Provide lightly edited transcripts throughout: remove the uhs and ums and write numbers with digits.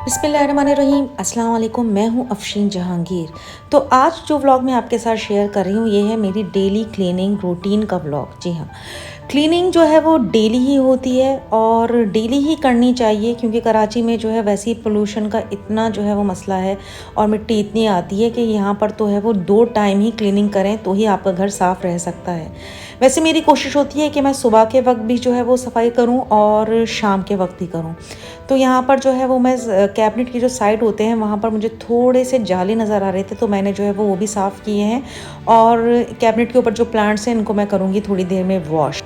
बिस्मिल्लाहिर्रहमानिर्रहीम अस्सलाम वालेकुम। मैं हूँ अफशीन जहांगीर। तो आज जो व्लॉग मैं आपके साथ शेयर कर रही हूँ ये है मेरी डेली क्लीनिंग रूटीन का व्लॉग। जी हाँ, क्लीनिंग जो है वो डेली ही होती है और डेली ही करनी चाहिए, क्योंकि कराची में जो है वैसे ही पोल्यूशन का इतना जो है वो मसला है और मिट्टी इतनी आती है कि यहाँ पर तो है वो 2 टाइम ही क्लीनिंग करें तो ही आपका घर साफ़ रह सकता है। वैसे मेरी कोशिश होती है कि मैं सुबह के वक्त भी जो है वो सफाई करूँ और शाम के वक्त भी करूँ। तो यहाँ पर जो है वो मैं कैबिनेट की जो साइड होते हैं वहाँ पर मुझे थोड़े से जाले नज़र आ रहे थे, तो मैंने जो है वो भी साफ़ किए हैं। और कैबिनेट के ऊपर जो प्लांट्स हैं इनको मैं करूँगी थोड़ी देर में वॉश।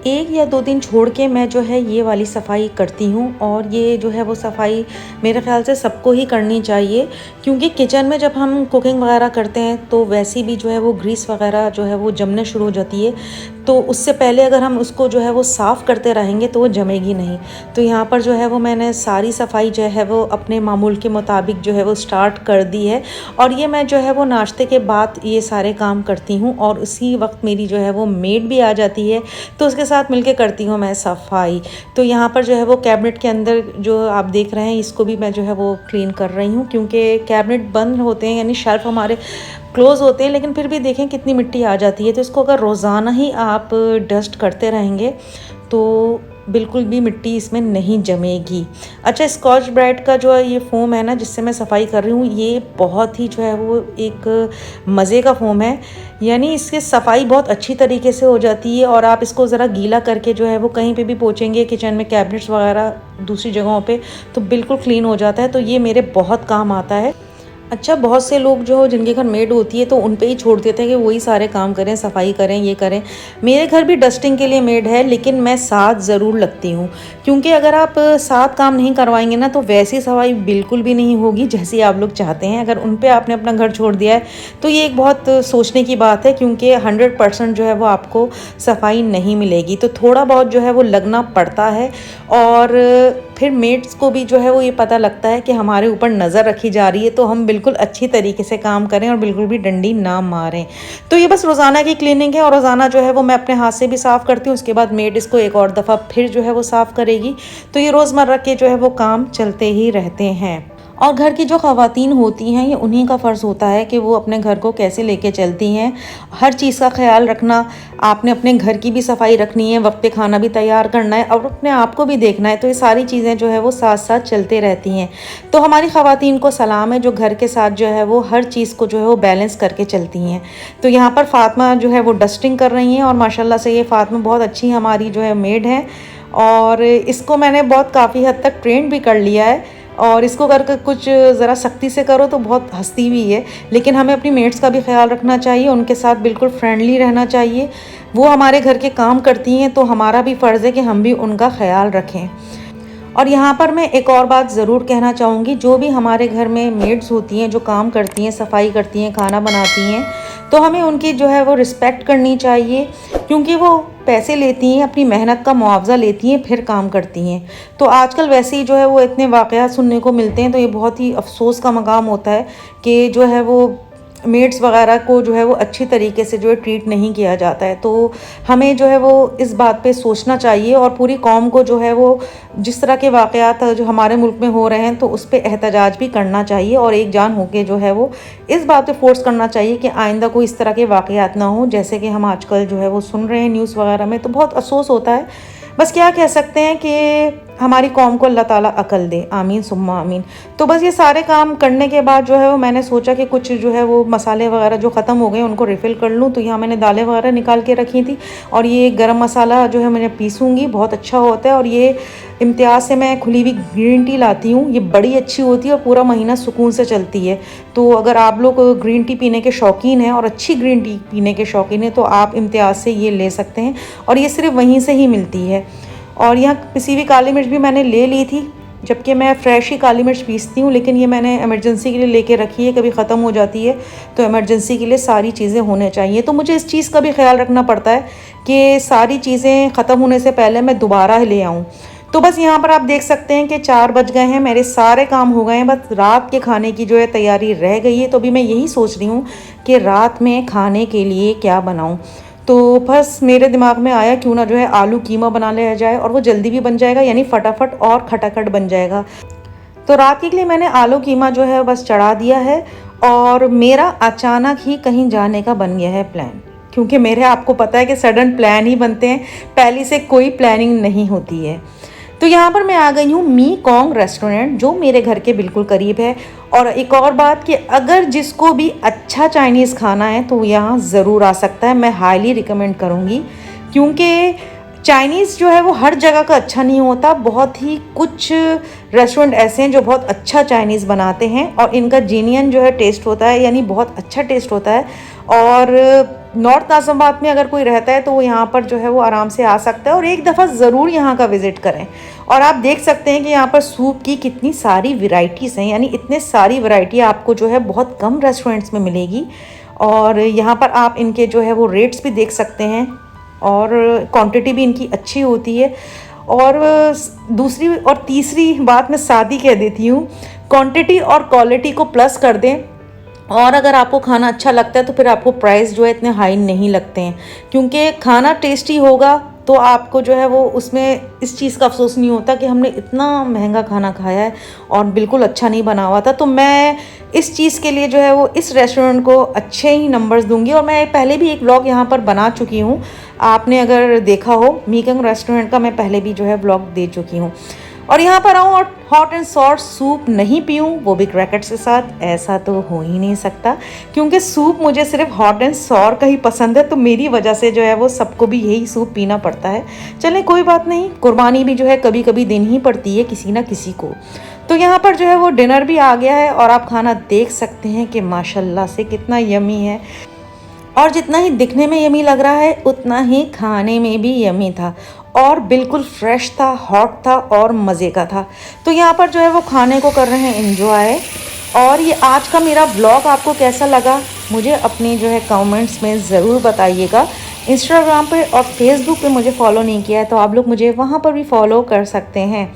1 या 2 दिन छोड़ के मैं जो है ये वाली सफाई करती हूँ और ये जो है वो सफाई मेरे ख़्याल से सबको ही करनी चाहिए, क्योंकि किचन में जब हम कुकिंग वगैरह करते हैं तो वैसे भी जो है वो ग्रीस वगैरह जो है वो जमने शुरू हो जाती है। तो उससे पहले अगर हम उसको जो है वो साफ़ करते रहेंगे तो वो जमेगी नहीं। तो यहाँ पर जो है वो मैंने सारी सफाई जो है वो अपने मामूल के मुताबिक जो है वो स्टार्ट कर दी है। और ये मैं जो है वो नाश्ते के बाद ये सारे काम करती हूँ और उसी वक्त मेरी जो है वो मेड भी आ जाती है, तो उसके साथ मिलके करती हूँ मैं सफाई। तो यहाँ पर जो है वो कैबिनेट के अंदर जो आप देख रहे हैं इसको भी मैं जो है वो क्लीन कर रही हूँ, क्योंकि कैबिनेट बंद होते हैं यानी शेल्फ हमारे क्लोज़ होते हैं, लेकिन फिर भी देखें कितनी मिट्टी आ जाती है। तो इसको अगर रोज़ाना ही आप डस्ट करते रहेंगे तो बिल्कुल भी मिट्टी इसमें नहीं जमेगी। अच्छा, स्कॉच ब्राइट का जो ये फ़ोम है ना जिससे मैं सफाई कर रही हूँ, ये बहुत ही जो है वो एक मज़े का फ़ोम है। यानी इससे सफाई बहुत अच्छी तरीके से हो जाती है और आप इसको ज़रा गीला करके जो है वो कहीं पे भी पोंछेंगे, किचन में कैबिनेट्स वगैरह दूसरी जगहों पे, तो बिल्कुल क्लीन हो जाता है। तो ये मेरे बहुत काम आता है। अच्छा, बहुत से लोग जो जिनके घर मेड होती है तो उन पे ही छोड़ देते हैं कि वही सारे काम करें, सफाई करें, ये करें। मेरे घर भी डस्टिंग के लिए मेड है, लेकिन मैं साथ ज़रूर लगती हूँ, क्योंकि अगर आप साथ काम नहीं करवाएंगे ना तो वैसी सफाई बिल्कुल भी नहीं होगी जैसी आप लोग चाहते हैं। अगर उन पे आपने अपना घर छोड़ दिया है तो ये एक बहुत सोचने की बात है, क्योंकि 100% जो है वो आपको सफाई नहीं मिलेगी। तो थोड़ा बहुत जो है वो लगना पड़ता है और फिर मेड्स को भी जो है वो ये पता लगता है कि हमारे ऊपर नज़र रखी जा रही है, तो हम बिल्कुल अच्छी तरीके से काम करें और बिल्कुल भी डंडी ना मारें। तो ये बस रोज़ाना की क्लीनिंग है और रोज़ाना जो है वो मैं अपने हाथ से भी साफ़ करती हूँ। उसके बाद मेड इसको एक और दफ़ा फिर जो है वो साफ़ करेगी। तो ये रोज़मर्रा के जो है वो काम चलते ही रहते हैं। और घर की जो ख़वातीन होती हैं ये उन्हीं का फ़र्ज़ होता है कि वो अपने घर को कैसे लेके चलती हैं। हर चीज़ का ख्याल रखना, आपने अपने घर की भी सफाई रखनी है, वक्त पे खाना भी तैयार करना है और अपने आप को भी देखना है। तो ये सारी चीज़ें जो है वो साथ साथ चलते रहती हैं। तो हमारी ख़वातीन को सलाम है जो घर के साथ जो है वो हर चीज़ को जो है वो बैलेंस करके चलती हैं। तो यहाँ पर फ़ातिमा जो है वो डस्टिंग कर रही हैं और माशाल्लाह से ये फ़ातिमा बहुत अच्छी हमारी जो है मेड है और इसको मैंने बहुत काफ़ी हद तक ट्रेंड भी कर लिया है। और इसको करके कुछ ज़रा सख्ती से करो तो बहुत हंसती भी है, लेकिन हमें अपनी मेट्स का भी ख्याल रखना चाहिए, उनके साथ बिल्कुल फ्रेंडली रहना चाहिए। वो हमारे घर के काम करती हैं तो हमारा भी फ़र्ज़ है कि हम भी उनका ख्याल रखें। और यहाँ पर मैं एक और बात ज़रूर कहना चाहूँगी, जो भी हमारे घर में मेड्स होती हैं जो काम करती हैं, सफाई करती हैं, खाना बनाती हैं, तो हमें उनकी जो है वो रिस्पेक्ट करनी चाहिए, क्योंकि वो पैसे लेती हैं, अपनी मेहनत का मुआवजा लेती हैं, फिर काम करती हैं। तो आजकल वैसे ही जो है वो इतने वाक़यात सुनने को मिलते हैं, तो ये बहुत ही अफसोस का मकाम होता है कि जो है वो मेड्स वगैरह को जो है वो अच्छी तरीके से जो है ट्रीट नहीं किया जाता है। तो हमें जो है वो इस बात पे सोचना चाहिए और पूरी कौम को जो है वो जिस तरह के वाक़यात जो हमारे मुल्क में हो रहे हैं तो उस पे एहतजाज भी करना चाहिए और एक जान होके जो है वो इस बात पे फोर्स करना चाहिए कि आइंदा कोई इस तरह के वाक़यात ना हो, जैसे कि हम आजकल जो है वो सुन रहे हैं न्यूज़ वगैरह में। तो बहुत अफसोस होता है। बस क्या कह सकते हैं कि हमारी कौम को अल्लाह ताला अकल दे, आमीन सुम्मा आमीन। तो बस ये सारे काम करने के बाद जो है वो मैंने सोचा कि कुछ जो है वो मसाले वगैरह जो ख़त्म हो गए उनको रिफ़िल कर लूँ। तो यहाँ मैंने दालें वगैरह निकाल के रखी थी और ये गरम मसाला जो है मैं पीसूँगी, बहुत अच्छा होता है। और ये इम्तियाज़ से मैं खुली हुई ग्रीन टी लाती हूँ, ये बड़ी अच्छी होती है और पूरा महीना सुकून से चलती है। तो अगर आप लोग ग्रीन टी पीने के शौकीन हैं और अच्छी ग्रीन टी पीने के शौकीन हैं तो आप इम्तियाज़ से ये ले सकते हैं और ये सिर्फ वहीं से ही मिलती है। और यहाँ पिसी हुई काली मिर्च भी मैंने ले ली थी, जबकि मैं फ़्रेश ही काली मिर्च पीसती हूँ, लेकिन ये मैंने इमरजेंसी के लिए लेके रखी है, कभी ख़त्म हो जाती है तो इमरजेंसी के लिए सारी चीज़ें होने चाहिए। तो मुझे इस चीज़ का भी ख्याल रखना पड़ता है कि सारी चीज़ें ख़त्म होने से पहले मैं दोबारा ले आऊँ। तो बस यहाँ पर आप देख सकते हैं कि 4 बज गए हैं, मेरे सारे काम हो गए हैं, बस रात के खाने की जो है तैयारी रह गई है। तो अभी मैं यही सोच रही हूँ कि रात में खाने के लिए क्या बनाऊँ। तो बस मेरे दिमाग में आया क्यों ना जो है आलू कीमा बना लिया जाए और वो जल्दी भी बन जाएगा, यानी फटाफट और खटाखट बन जाएगा। तो रात के लिए मैंने आलू कीमा जो है बस चढ़ा दिया है और मेरा अचानक ही कहीं जाने का बन गया है प्लान, क्योंकि मेरे आपको पता है कि सडन प्लान ही बनते हैं, पहले से कोई प्लानिंग नहीं होती है। तो यहाँ पर मैं आ गई हूँ मी कॉन्ग रेस्टोरेंट, जो मेरे घर के बिल्कुल करीब है। और एक और बात कि अगर जिसको भी अच्छा चाइनीज़ खाना है तो यहाँ ज़रूर आ सकता है, मैं हाईली रिकमेंड करूँगी। क्योंकि चाइनीज़ जो है वो हर जगह का अच्छा नहीं होता, बहुत ही कुछ रेस्टोरेंट ऐसे हैं जो बहुत अच्छा चाइनीज़ बनाते हैं और इनका जेन्युइन जो है टेस्ट होता है, यानी बहुत अच्छा टेस्ट होता है। और नॉर्थ नाज़िमाबाद में अगर कोई रहता है तो वो यहाँ पर जो है वो आराम से आ सकता है और एक दफ़ा ज़रूर यहाँ का विज़िट करें। और आप देख सकते हैं कि यहाँ पर सूप की कितनी सारी वैरायटीज़ हैं, यानी इतने सारी वैरायटी आपको जो है बहुत कम रेस्टोरेंट्स में मिलेगी। और यहाँ पर आप इनके जो है वो रेट्स भी देख सकते हैं और क्वांटिटी भी इनकी अच्छी होती है। और दूसरी और तीसरी बात मैं सादी कह देती हूँ, क्वांटिटी और क्वालिटी को प्लस कर दें। और अगर आपको खाना अच्छा लगता है तो फिर आपको प्राइस जो है इतने हाई नहीं लगते हैं, क्योंकि खाना टेस्टी होगा तो आपको जो है वो उसमें इस चीज़ का अफसोस नहीं होता कि हमने इतना महंगा खाना खाया है और बिल्कुल अच्छा नहीं बना हुआ था। तो मैं इस चीज़ के लिए जो है वो इस रेस्टोरेंट को अच्छे ही नंबर्स दूंगी। और मैं पहले भी एक व्लॉग यहाँ पर बना चुकी हूँ, आपने अगर देखा हो मी कॉन्ग रेस्टोरेंट का, मैं पहले भी जो है व्लॉग दे चुकी हूँ। और यहाँ पर आऊँ और हॉट एंड सॉर सूप नहीं पीऊँ, वो भी क्रैकर्स के साथ, ऐसा तो हो ही नहीं सकता। क्योंकि सूप मुझे सिर्फ हॉट एंड सॉर का ही पसंद है, तो मेरी वजह से जो है वो सबको भी यही सूप पीना पड़ता है। चलें कोई बात नहीं, कुर्बानी भी जो है कभी कभी देनी ही पड़ती है किसी ना किसी को। तो यहाँ पर जो है वो डिनर भी आ गया है और आप खाना देख सकते हैं कि माशाल्लाह से कितना यमी है। और जितना ही दिखने में यमी लग रहा है उतना ही खाने में भी यमी था और बिल्कुल फ्रेश था, हॉट था और मज़े का था। तो यहाँ पर जो है वो खाने को कर रहे हैं एंजॉय। और ये आज का मेरा ब्लॉग आपको कैसा लगा मुझे अपनी जो है कमेंट्स में ज़रूर बताइएगा। इंस्टाग्राम पे और फेसबुक पे मुझे फॉलो नहीं किया है तो आप लोग मुझे वहाँ पर भी फॉलो कर सकते हैं।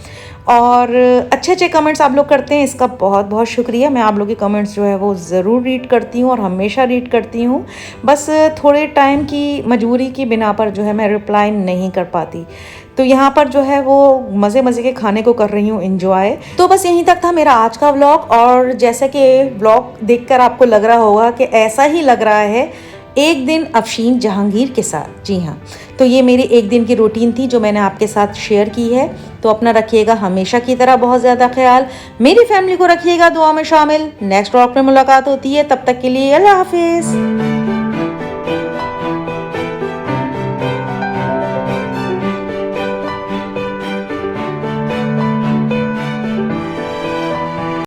और अच्छे अच्छे कमेंट्स आप लोग करते हैं, इसका बहुत बहुत शुक्रिया। मैं आप लोग के कमेंट्स जो है वो ज़रूर रीड करती हूँ और हमेशा रीड करती हूँ। बस थोड़े टाइम की मजबूरी की बिना पर जो है मैं रिप्लाई नहीं कर पाती। तो यहाँ पर जो है वो मज़े मज़े के खाने को कर रही हूँ एंजॉय। तो बस यहीं तक था मेरा आज का व्लॉग। और जैसे कि व्लॉग देखकर आपको लग रहा होगा कि ऐसा ही लग रहा है एक दिन अफशीन जहांगीर के साथ, जी हाँ, तो ये मेरी एक दिन की रूटीन थी जो मैंने आपके साथ शेयर की है। तो अपना रखिएगा हमेशा की तरह बहुत ज़्यादा ख्याल, मेरी फैमिली को रखिएगा दुआ में शामिल। नेक्स्ट व्लॉग में मुलाकात होती है, तब तक के लिए अल्लाह हाफिज़।